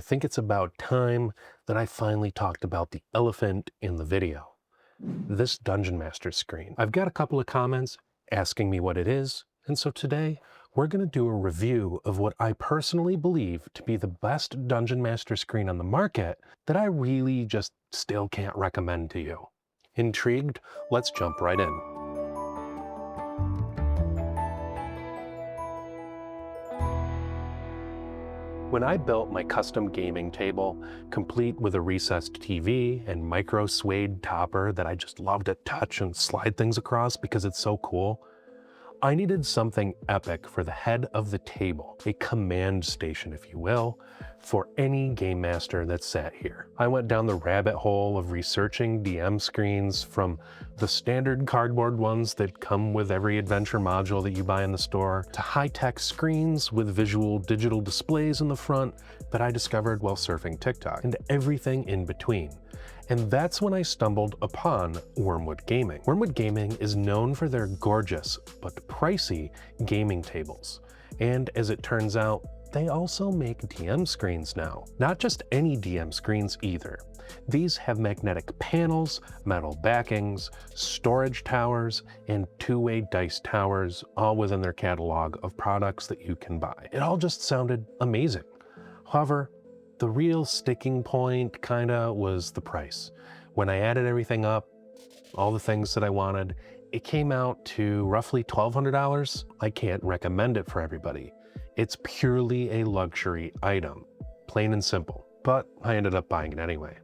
think it's about time that I finally talked about the elephant in the video. This Dungeon Master screen. I've got a couple of comments asking me what it is, and so today we're going to do a review of what I personally believe to be the best Dungeon Master screen on the market that I really just still can't recommend to you. Intrigued? Let's jump right in. When I built my custom gaming table, complete with a recessed TV and micro suede topper that I just love to touch and slide things across because it's so cool, I needed something epic for the head of the table, a command station, if you will, for any game master that sat here. I went down the rabbit hole of researching DM screens, from the standard cardboard ones that come with every adventure module that you buy in the store, to high-tech screens with visual digital displays in the front that I discovered while surfing TikTok, and everything in between. And that's when I stumbled upon Wormwood Gaming. Wormwood Gaming is known for their gorgeous but pricey gaming tables. And as it turns out, they also make DM screens now. Not just any DM screens either. These have magnetic panels, metal backings, storage towers, and two-way dice towers, all within their catalog of products that you can buy. It all just sounded amazing. However, the real sticking point kinda was the price. When I added everything up, all the things that I wanted, it came out to roughly $1,200. I can't recommend it for everybody. It's purely a luxury item, plain and simple, but I ended up buying it anyway.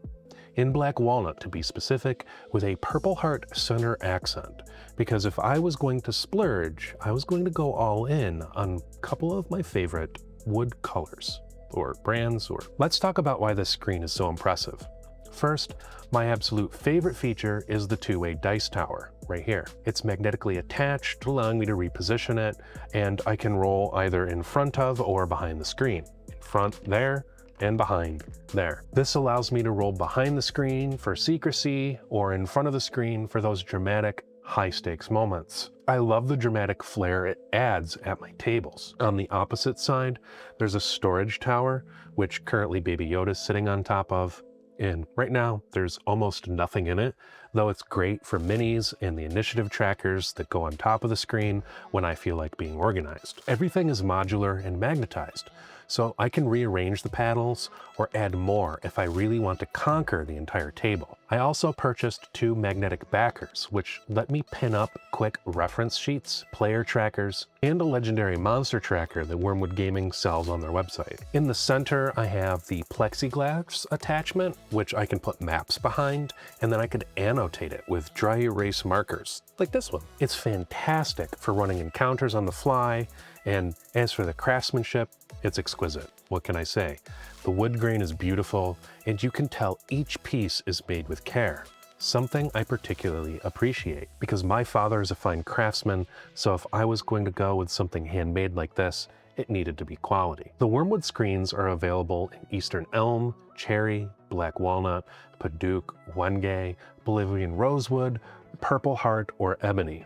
In black walnut, to be specific, with a purple heart center accent, because if I was going to splurge, I was going to go all in on a couple of my favorite wood colors. Or brands, or let's talk about why this screen is so impressive. First, my absolute favorite feature is the two-way dice tower right here. It's magnetically attached, allowing me to reposition it, and I can roll either in front of or behind the screen. In front there, and behind there. This allows me to roll behind the screen for secrecy, or in front of the screen for those dramatic, high-stakes moments. I love the dramatic flair it adds at my tables. On the opposite side, there's a storage tower, which currently Baby Yoda's sitting on top of, and right now there's almost nothing in it, though it's great for minis and the initiative trackers that go on top of the screen when I feel like being organized. Everything is modular and magnetized, so I can rearrange the panels or add more if I really want to conquer the entire table. I also purchased two magnetic backers, which let me pin up quick reference sheets, player trackers, and a legendary monster tracker that Wormwood Gaming sells on their website. In the center, I have the plexiglass attachment, which I can put maps behind, and then I could annotate it with dry erase markers, like this one. It's fantastic for running encounters on the fly, and as for the craftsmanship, it's exquisite. What can I say? The wood grain is beautiful, and you can tell each piece is made with care. Something I particularly appreciate, because my father is a fine craftsman, so if I was going to go with something handmade like this, it needed to be quality. The Wormwood screens are available in Eastern Elm, Cherry, Black Walnut, Paduk, Wenge, Bolivian Rosewood, Purple Heart, or Ebony.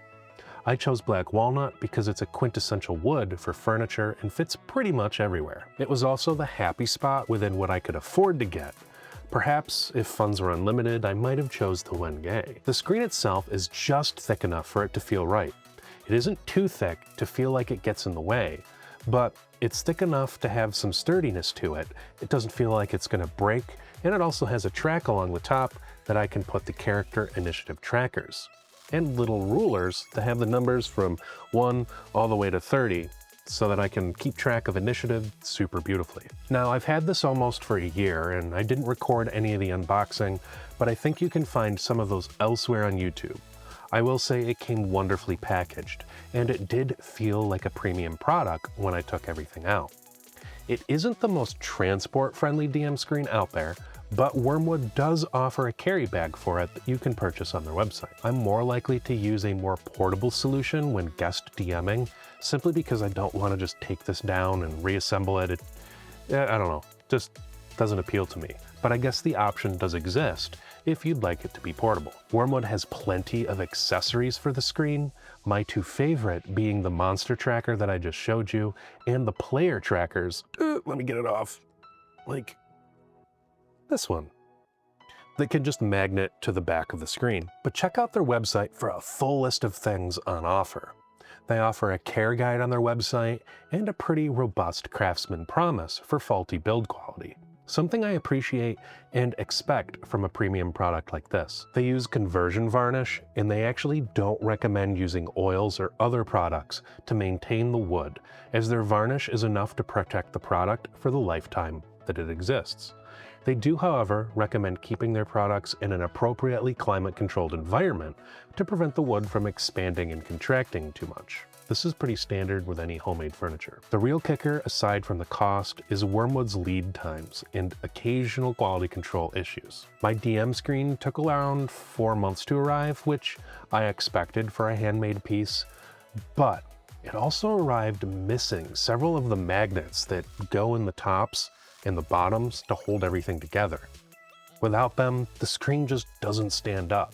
I chose Black Walnut because it's a quintessential wood for furniture and fits pretty much everywhere. It was also the happy spot within what I could afford to get. Perhaps, if funds were unlimited, I might have chose the Wenge. The screen itself is just thick enough for it to feel right. It isn't too thick to feel like it gets in the way, but it's thick enough to have some sturdiness to it. It doesn't feel like it's gonna break, and it also has a track along the top that I can put the character initiative trackers, and little rulers that have the numbers from 1 all the way to 30, so that I can keep track of initiative super beautifully. Now, I've had this almost for a year, and I didn't record any of the unboxing, but I think you can find some of those elsewhere on YouTube. I will say it came wonderfully packaged, and it did feel like a premium product when I took everything out. It isn't the most transport-friendly DM screen out there, but Wormwood does offer a carry bag for it that you can purchase on their website. I'm more likely to use a more portable solution when guest DMing, simply because I don't want to just take this down and reassemble it. I don't know, just doesn't appeal to me. But I guess the option does exist if you'd like it to be portable. Wormwood has plenty of accessories for the screen, my two favorite being the monster tracker that I just showed you, and the player trackers. Let me get it off. Like this one, that can just magnet to the back of the screen. But check out their website for a full list of things on offer. They offer a care guide on their website and a pretty robust craftsman promise for faulty build quality. Something I appreciate and expect from a premium product like this. They use conversion varnish, and they actually don't recommend using oils or other products to maintain the wood, as their varnish is enough to protect the product for the lifetime that it exists. They do, however, recommend keeping their products in an appropriately climate-controlled environment to prevent the wood from expanding and contracting too much. This is pretty standard with any homemade furniture. The real kicker, aside from the cost, is Wormwood's lead times and occasional quality control issues. My DM screen took around 4 months to arrive, which I expected for a handmade piece, but it also arrived missing several of the magnets that go in the tops and the bottoms to hold everything together. Without them, the screen just doesn't stand up.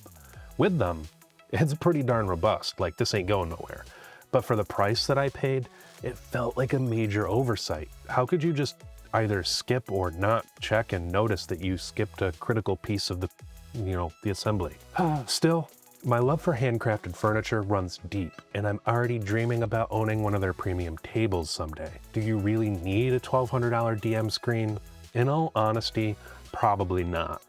With them, it's pretty darn robust, like this ain't going nowhere. But for the price that I paid, it felt like a major oversight. How could you just either skip or not check and notice that you skipped a critical piece of the assembly? Still, my love for handcrafted furniture runs deep, and I'm already dreaming about owning one of their premium tables someday. Do you really need a $1,200 DM screen? In all honesty, probably not.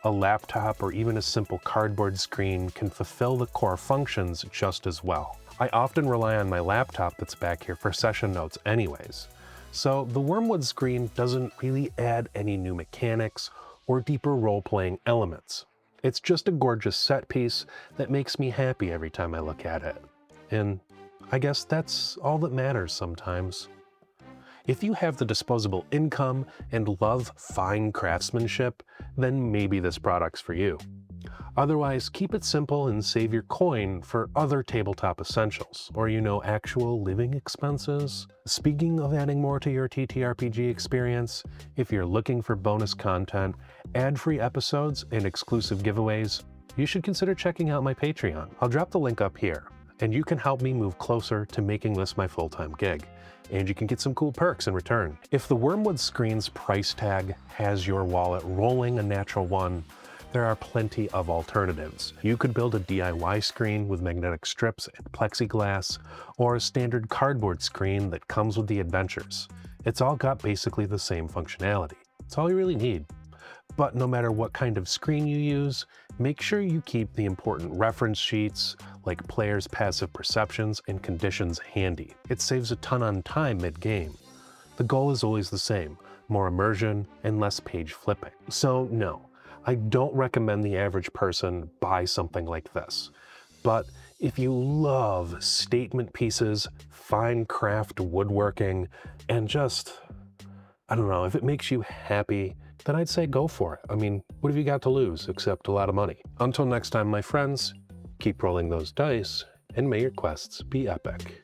A laptop or even a simple cardboard screen can fulfill the core functions just as well. I often rely on my laptop that's back here for session notes anyways. So the Wormwood screen doesn't really add any new mechanics or deeper role-playing elements. It's just a gorgeous set piece that makes me happy every time I look at it. And I guess that's all that matters sometimes. If you have the disposable income and love fine craftsmanship, then maybe this product's for you. Otherwise, keep it simple and save your coin for other tabletop essentials, or actual living expenses. Speaking of adding more to your TTRPG experience, if you're looking for bonus content, ad-free episodes, and exclusive giveaways, you should consider checking out my Patreon. I'll drop the link up here, and you can help me move closer to making this my full-time gig. And you can get some cool perks in return. If the Wormwood screen's price tag has your wallet rolling a natural one, there are plenty of alternatives. You could build a DIY screen with magnetic strips and plexiglass, or a standard cardboard screen that comes with the adventures. It's all got basically the same functionality. It's all you really need. But no matter what kind of screen you use, make sure you keep the important reference sheets, like players' passive perceptions and conditions, handy. It saves a ton on time mid-game. The goal is always the same: more immersion and less page flipping. So no, I don't recommend the average person buy something like this. But if you love statement pieces, fine craft woodworking, and just, if it makes you happy, then I'd say go for it. I mean, what have you got to lose except a lot of money? Until next time, my friends, keep rolling those dice, and may your quests be epic.